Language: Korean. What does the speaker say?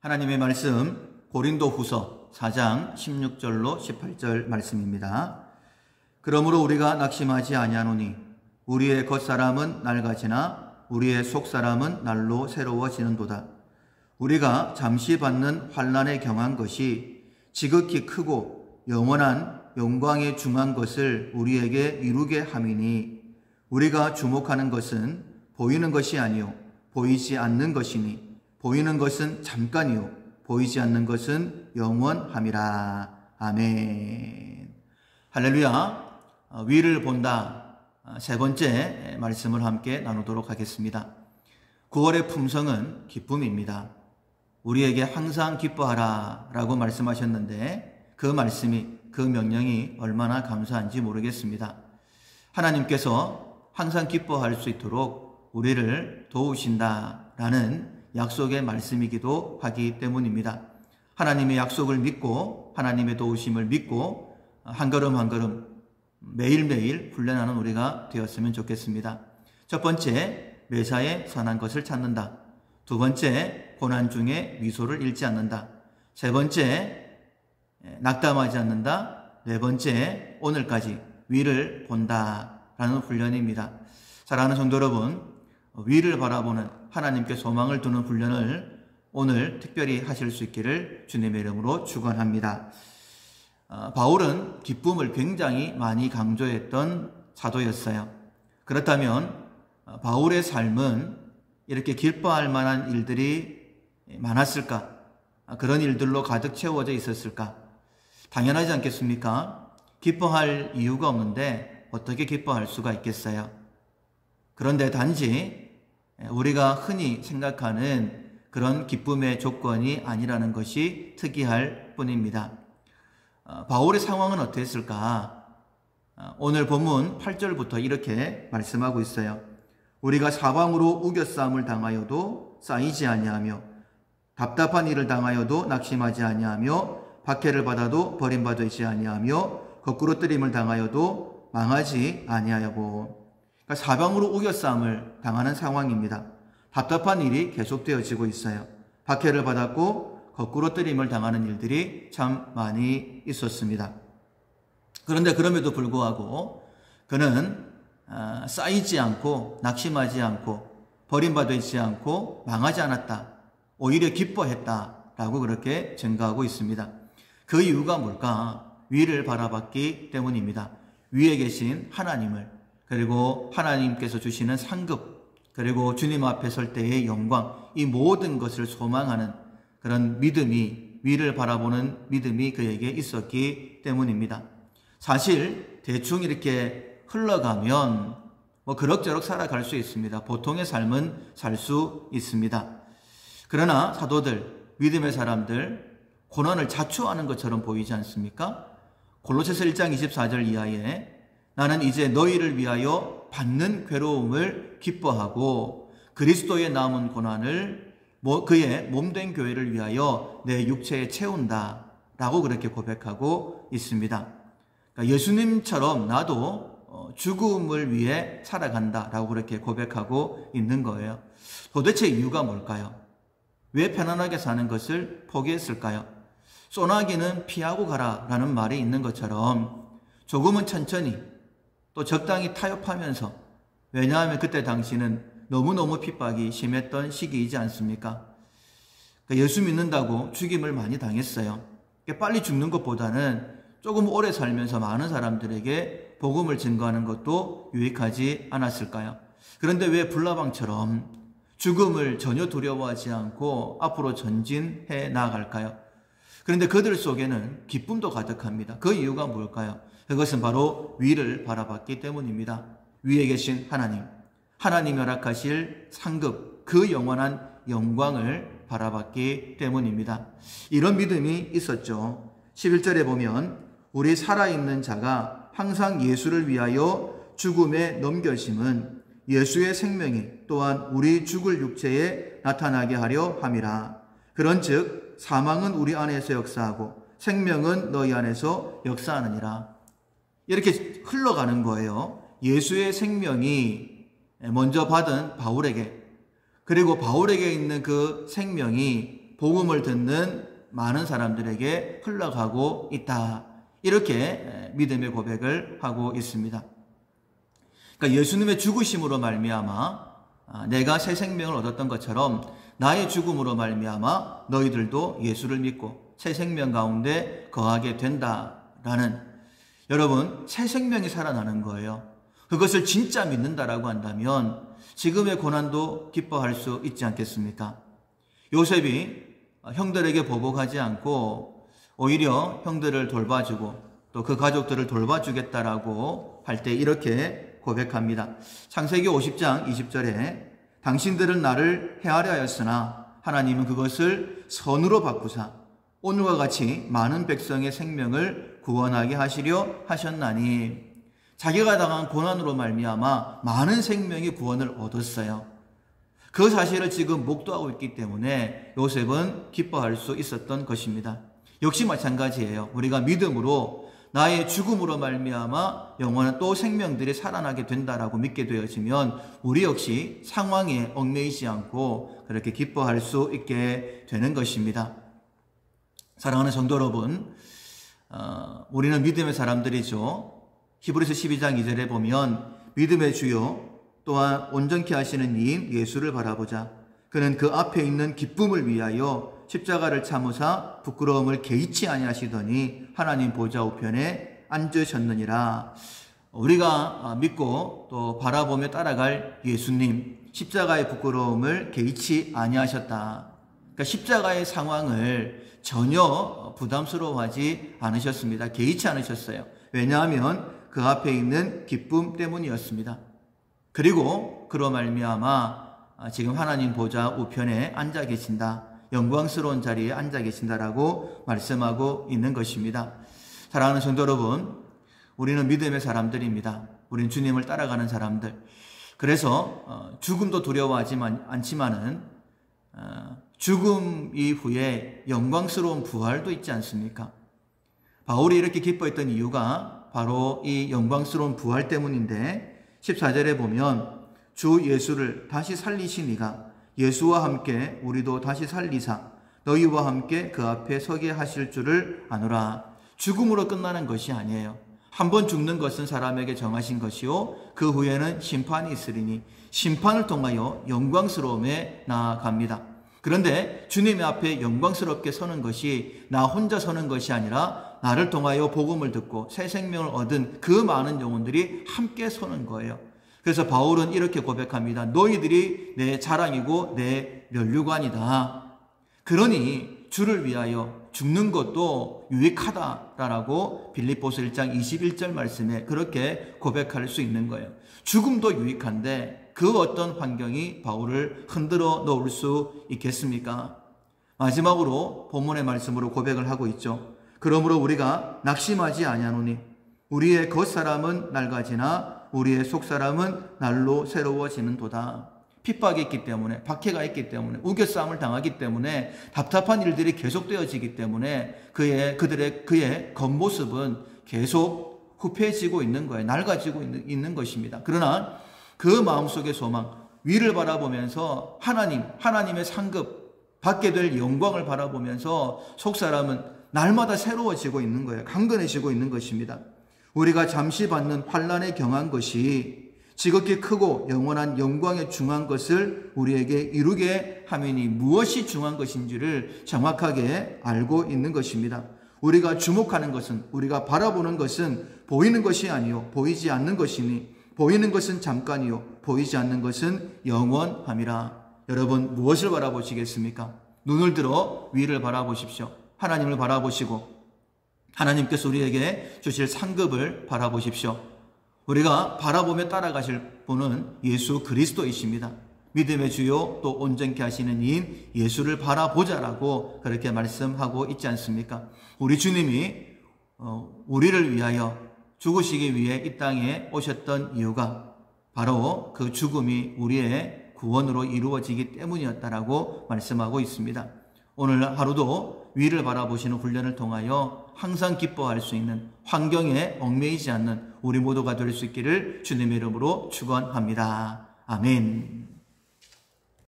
하나님의 말씀 고린도후서 4장 16절로 18절 말씀입니다. 그러므로 우리가 낙심하지 아니하노니 우리의 겉사람은 낡아지나 우리의 속사람은 날로 새로워지는도다. 우리가 잠시 받는 환난에 경한 것이 지극히 크고 영원한 영광에 중한 것을 우리에게 이루게 함이니 우리가 주목하는 것은 보이는 것이 아니요 보이지 않는 것이니 보이는 것은 잠깐이요 보이지 않는 것은 영원함이라. 아멘. 할렐루야. 위를 본다. 세 번째 말씀을 함께 나누도록 하겠습니다. 9월의 품성은 기쁨입니다. 우리에게 항상 기뻐하라 라고 말씀하셨는데 그 말씀이, 그 명령이 얼마나 감사한지 모르겠습니다. 하나님께서 항상 기뻐할 수 있도록 우리를 도우신다라는 약속의 말씀이기도 하기 때문입니다. 하나님의 약속을 믿고 하나님의 도우심을 믿고 한 걸음 한 걸음 매일매일 훈련하는 우리가 되었으면 좋겠습니다. 첫 번째, 매사에 선한 것을 찾는다. 두 번째, 고난 중에 미소를 잃지 않는다. 세 번째, 낙담하지 않는다. 네 번째, 오늘까지 위를 본다라는 훈련입니다. 사랑하는 성도 여러분, 위를 바라보는 하나님께 소망을 두는 훈련을 오늘 특별히 하실 수 있기를 주님의 이름으로 축원합니다. 바울은 기쁨을 굉장히 많이 강조했던 사도였어요. 그렇다면 바울의 삶은 이렇게 기뻐할 만한 일들이 많았을까? 그런 일들로 가득 채워져 있었을까? 당연하지 않겠습니까? 기뻐할 이유가 없는데 어떻게 기뻐할 수가 있겠어요? 그런데 단지 우리가 흔히 생각하는 그런 기쁨의 조건이 아니라는 것이 특이할 뿐입니다. 바울의 상황은 어땠을까? 오늘 본문 8절부터 이렇게 말씀하고 있어요. 우리가 사방으로 우겨싸움을 당하여도 쌓이지 아니하며 답답한 일을 당하여도 낙심하지 아니하며 박해를 받아도 버림받지 아니하며 거꾸로 뜨림을 당하여도 망하지 아니하여고. 그러니까 사방으로 우겨싸움을 당하는 상황입니다. 답답한 일이 계속되어지고 있어요. 박해를 받았고 거꾸로 뜨림을 당하는 일들이 참 많이 있었습니다. 그런데 그럼에도 불구하고 그는 쌓이지 않고 낙심하지 않고 버림받지 않고 망하지 않았다. 오히려 기뻐했다라고 그렇게 증거하고 있습니다. 그 이유가 뭘까? 위를 바라봤기 때문입니다. 위에 계신 하나님을, 그리고 하나님께서 주시는 상급, 그리고 주님 앞에 설 때의 영광, 이 모든 것을 소망하는 그런 믿음이, 위를 바라보는 믿음이 그에게 있었기 때문입니다. 사실 대충 이렇게 흘러가면 그럭저럭 살아갈 수 있습니다. 보통의 삶은 살 수 있습니다. 그러나 사도들, 믿음의 사람들, 고난을 자초하는 것처럼 보이지 않습니까? 골로새서 1장 24절 이하에 나는 이제 너희를 위하여 받는 괴로움을 기뻐하고 그리스도의 남은 고난을 그의 몸된 교회를 위하여 내 육체에 채운다 라고 그렇게 고백하고 있습니다. 그러니까 예수님처럼 나도 죽음을 위해 살아간다 라고 그렇게 고백하고 있는 거예요. 도대체 이유가 뭘까요? 왜 편안하게 사는 것을 포기했을까요? 소나기는 피하고 가라 라는 말이 있는 것처럼 조금은 천천히 또 적당히 타협하면서, 왜냐하면 그때 당시는 너무너무 핍박이 심했던 시기이지 않습니까? 예수 믿는다고 죽임을 많이 당했어요. 빨리 죽는 것보다는 조금 오래 살면서 많은 사람들에게 복음을 증거하는 것도 유익하지 않았을까요? 그런데 왜 불나방처럼 죽음을 전혀 두려워하지 않고 앞으로 전진해 나아갈까요? 그런데 그들 속에는 기쁨도 가득합니다. 그 이유가 뭘까요? 그것은 바로 위를 바라봤기 때문입니다. 위에 계신 하나님, 하나님이 허락하실 상급, 그 영원한 영광을 바라봤기 때문입니다. 이런 믿음이 있었죠. 11절에 보면 우리 살아있는 자가 항상 예수를 위하여 죽음에 넘겨짐은 예수의 생명이 또한 우리 죽을 육체에 나타나게 하려 함이라. 그런즉 사망은 우리 안에서 역사하고 생명은 너희 안에서 역사하느니라. 이렇게 흘러가는 거예요. 예수의 생명이 먼저 받은 바울에게, 그리고 바울에게 있는 그 생명이 복음을 듣는 많은 사람들에게 흘러가고 있다. 이렇게 믿음의 고백을 하고 있습니다. 그러니까 예수님의 죽으심으로 말미암아 내가 새 생명을 얻었던 것처럼 나의 죽음으로 말미암아 너희들도 예수를 믿고 새 생명 가운데 거하게 된다라는, 여러분, 새 생명이 살아나는 거예요. 그것을 진짜 믿는다라고 한다면 지금의 고난도 기뻐할 수 있지 않겠습니까? 요셉이 형들에게 보복하지 않고 오히려 형들을 돌봐주고 또 그 가족들을 돌봐주겠다라고 할 때 이렇게 고백합니다. 창세기 50장 20절에 당신들은 나를 해하려 하였으나 하나님은 그것을 선으로 바꾸사 오늘과 같이 많은 백성의 생명을 구원하게 하시려 하셨나니, 자기가 당한 고난으로 말미암아 많은 생명이 구원을 얻었어요. 그 사실을 지금 목도하고 있기 때문에 요셉은 기뻐할 수 있었던 것입니다. 역시 마찬가지예요. 우리가 믿음으로 나의 죽음으로 말미암아 영원한 또 생명들이 살아나게 된다라고 믿게 되어지면 우리 역시 상황에 얽매이지 않고 그렇게 기뻐할 수 있게 되는 것입니다. 사랑하는 성도 여러분, 우리는 믿음의 사람들이죠. 히브리서 12장 2절에 보면 믿음의 주요 또한 온전케 하시는 이인 예수를 바라보자. 그는 그 앞에 있는 기쁨을 위하여 십자가를 참으사 부끄러움을 개의치 아니하시더니 하나님 보좌 우편에 앉으셨느니라. 우리가 믿고 또 바라보며 따라갈 예수님, 십자가의 부끄러움을 개의치 아니하셨다. 그러니까 십자가의 상황을 전혀 부담스러워하지 않으셨습니다. 개의치 않으셨어요. 왜냐하면 그 앞에 있는 기쁨 때문이었습니다. 그리고 그로 말미암아 지금 하나님 보좌 우편에 앉아 계신다. 영광스러운 자리에 앉아 계신다라고 말씀하고 있는 것입니다. 사랑하는 성도 여러분, 우리는 믿음의 사람들입니다. 우리는 주님을 따라가는 사람들. 그래서 죽음도 두려워하지 않지만은 죽음 이후에 영광스러운 부활도 있지 않습니까? 바울이 이렇게 기뻐했던 이유가 바로 이 영광스러운 부활 때문인데 14절에 보면 주 예수를 다시 살리신 이가 예수와 함께 우리도 다시 살리사 너희와 함께 그 앞에 서게 하실 줄을 아노라. 죽음으로 끝나는 것이 아니에요. 한번 죽는 것은 사람에게 정하신 것이요 그 후에는 심판이 있으리니 심판을 통하여 영광스러움에 나아갑니다. 그런데 주님의 앞에 영광스럽게 서는 것이 나 혼자 서는 것이 아니라 나를 통하여 복음을 듣고 새 생명을 얻은 그 많은 영혼들이 함께 서는 거예요. 그래서 바울은 이렇게 고백합니다. 너희들이 내 자랑이고 내 면류관이다. 그러니 주를 위하여 죽는 것도 유익하다라고 빌립보서 1장 21절 말씀에 그렇게 고백할 수 있는 거예요. 죽음도 유익한데 그 어떤 환경이 바울을 흔들어 놓을 수 있겠습니까? 마지막으로 본문의 말씀으로 고백을 하고 있죠. 그러므로 우리가 낙심하지 아니하노니 우리의 겉사람은 낡아지나 우리의 속사람은 날로 새로워지는도다. 핍박이 있기 때문에, 박해가 있기 때문에, 우겨싸움을 당하기 때문에, 답답한 일들이 계속되어지기 때문에 그의 겉모습은 계속 후패해지고 있는 거예요. 낡아지고 있는 것입니다. 그러나 그 마음속의 소망, 위를 바라보면서 하나님의 상급, 받게 될 영광을 바라보면서 속사람은 날마다 새로워지고 있는 거예요. 강건해지고 있는 것입니다. 우리가 잠시 받는 환난에 경한 것이 지극히 크고 영원한 영광에 중한 것을 우리에게 이루게 하매니 무엇이 중한 것인지를 정확하게 알고 있는 것입니다. 우리가 주목하는 것은, 우리가 바라보는 것은 보이는 것이 아니요 보이지 않는 것이니 보이는 것은 잠깐이요 보이지 않는 것은 영원함이라. 여러분, 무엇을 바라보시겠습니까? 눈을 들어 위를 바라보십시오. 하나님을 바라보시고 하나님께서 우리에게 주실 상급을 바라보십시오. 우리가 바라보며 따라가실 분은 예수 그리스도이십니다. 믿음의 주요 또 온전케 하시는 이인 예수를 바라보자라고 그렇게 말씀하고 있지 않습니까? 우리 주님이 우리를 위하여 죽으시기 위해 이 땅에 오셨던 이유가 바로 그 죽음이 우리의 구원으로 이루어지기 때문이었다라고 말씀하고 있습니다. 오늘 하루도 위를 바라보시는 훈련을 통하여 항상 기뻐할 수 있는, 환경에 얽매이지 않는 우리 모두가 될 수 있기를 주님의 이름으로 축원합니다. 아멘.